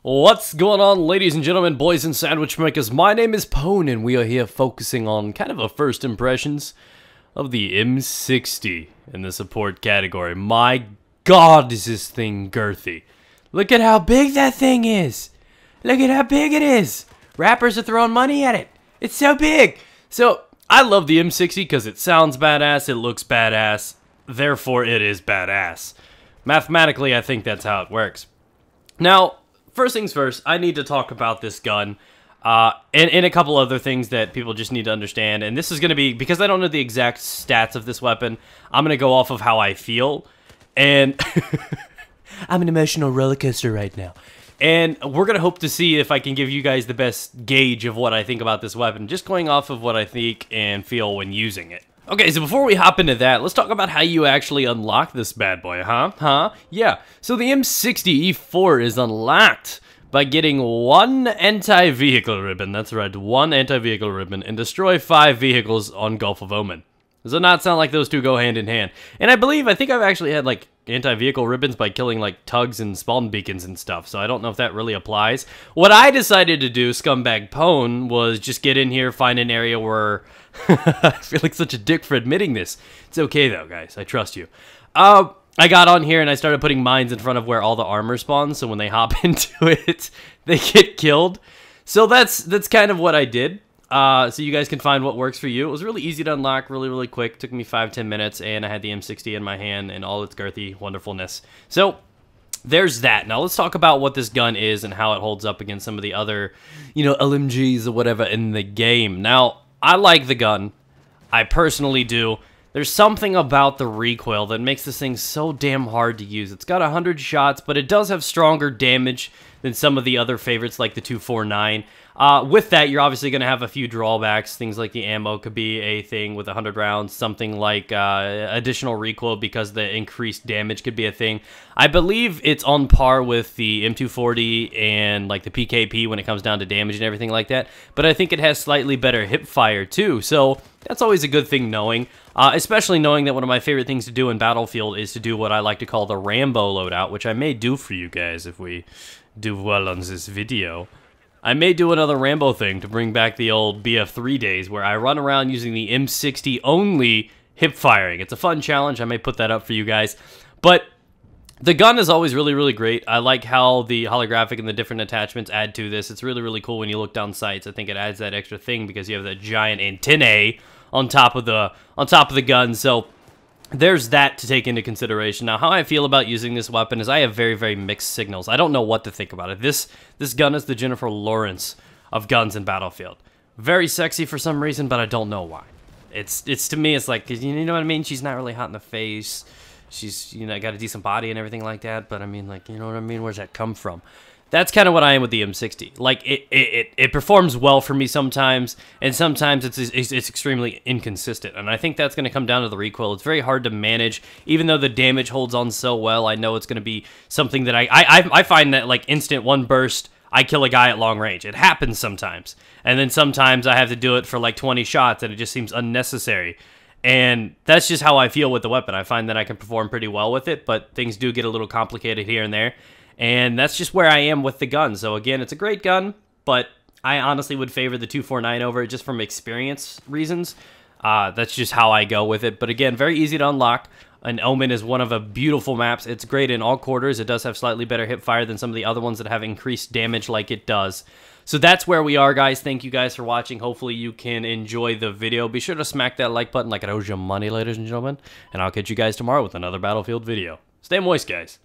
What's going on, ladies and gentlemen, boys and sandwich makers? My name is Pwn, and we are here focusing on kind of a first impressions of the M60 in the support category. My God, is this thing girthy. Look at how big that thing is. Look at how big it is. Rappers are throwing money at it. It's so big. So, I love the M60 because it sounds badass, it looks badass, therefore it is badass. Mathematically, I think that's how it works. Now, first things first, I need to talk about this gun, and a couple other things that people just need to understand. And this is going to be, because I don't know the exact stats of this weapon, I'm going to go off of how I feel. And I'm an emotional roller coaster right now. And we're going to hope to see if I can give you guys the best gauge of what I think about this weapon, just going off of what I think and feel when using it. Okay, so before we hop into that, let's talk about how you actually unlock this bad boy, Yeah, so the M60-E4 is unlocked by getting one anti-vehicle ribbon, that's right, one anti-vehicle ribbon, and destroy 5 vehicles on Gulf of Oman. Does it not sound like those two go hand in hand? And I think I've actually had, like, anti-vehicle ribbons by killing, like, tugs and spawn beacons and stuff, so I don't know if that really applies. What I decided to do, scumbag Pwn, was just get in here, find an area where... I feel like such a dick for admitting this. It's okay, though, guys. I trust you. I got on here, and I started putting mines in front of where all the armor spawns, so when they hop into it, they get killed. So that's kind of what I did. So you guys can find what works for you. It was really easy to unlock, really quick. It took me 5-10 minutes, and I had the M60 in my hand and all its girthy wonderfulness. So there's that. Now let's talk about what this gun is and how it holds up against some of the other, LMGs or whatever in the game. Now, I like the gun. I personally do. There's something about the recoil that makes this thing so damn hard to use. It's got 100 shots, but it does have stronger damage than some of the other favorites like the 249. With that, you're obviously going to have a few drawbacks. Things like the ammo could be a thing with 100 rounds. Something like additional recoil because the increased damage could be a thing. I believe it's on par with the M240 and like the PKP when it comes down to damage and everything like that. But I think it has slightly better hip fire too. So that's always a good thing knowing. Especially knowing that one of my favorite things to do in Battlefield is to do what I like to call the Rambo loadout, which I may do for you guys if we do well on this video. I may do another Rambo thing to bring back the old BF3 days where I run around using the M60 only hip firing. It's a fun challenge. I may put that up for you guys. But the gun is always really great. I like how the holographic and the different attachments add to this. It's really cool when you look down sights. I think it adds that extra thing because you have that giant antennae on top of the gun. So there's that to take into consideration. Now, how I feel about using this weapon is I have very mixed signals. I don't know what to think about it. This gun is the Jennifer Lawrence of guns in Battlefield. Very sexy for some reason, but I don't know why. It's to me, it's like, you know what I mean? She's not really hot in the face. She's, got a decent body and everything like that, but I mean, like, you know what I mean? Where's that come from? That's kind of what I am with the M60. Like, it performs well for me sometimes, and sometimes it's extremely inconsistent. And I think that's going to come down to the recoil. It's very hard to manage. Even though the damage holds on so well, I know it's going to be something that I find that, like, instant one burst, I kill a guy at long range. It happens sometimes. And then sometimes I have to do it for, like, 20 shots, and it just seems unnecessary. And that's just how I feel with the weapon. I find that I can perform pretty well with it, but things do get a little complicated here and there. And that's just where I am with the gun. So again, it's a great gun, but I honestly would favor the 249 over it just from experience reasons. That's just how I go with it. But again, very easy to unlock. And Omen is one of a beautiful maps. It's great in all quarters. It does have slightly better hip fire than some of the other ones that have increased damage like it does. So that's where we are, guys. Thank you guys for watching. Hopefully you can enjoy the video. Be sure to smack that like button like it owes you money, ladies and gentlemen. And I'll catch you guys tomorrow with another Battlefield video. Stay moist, guys.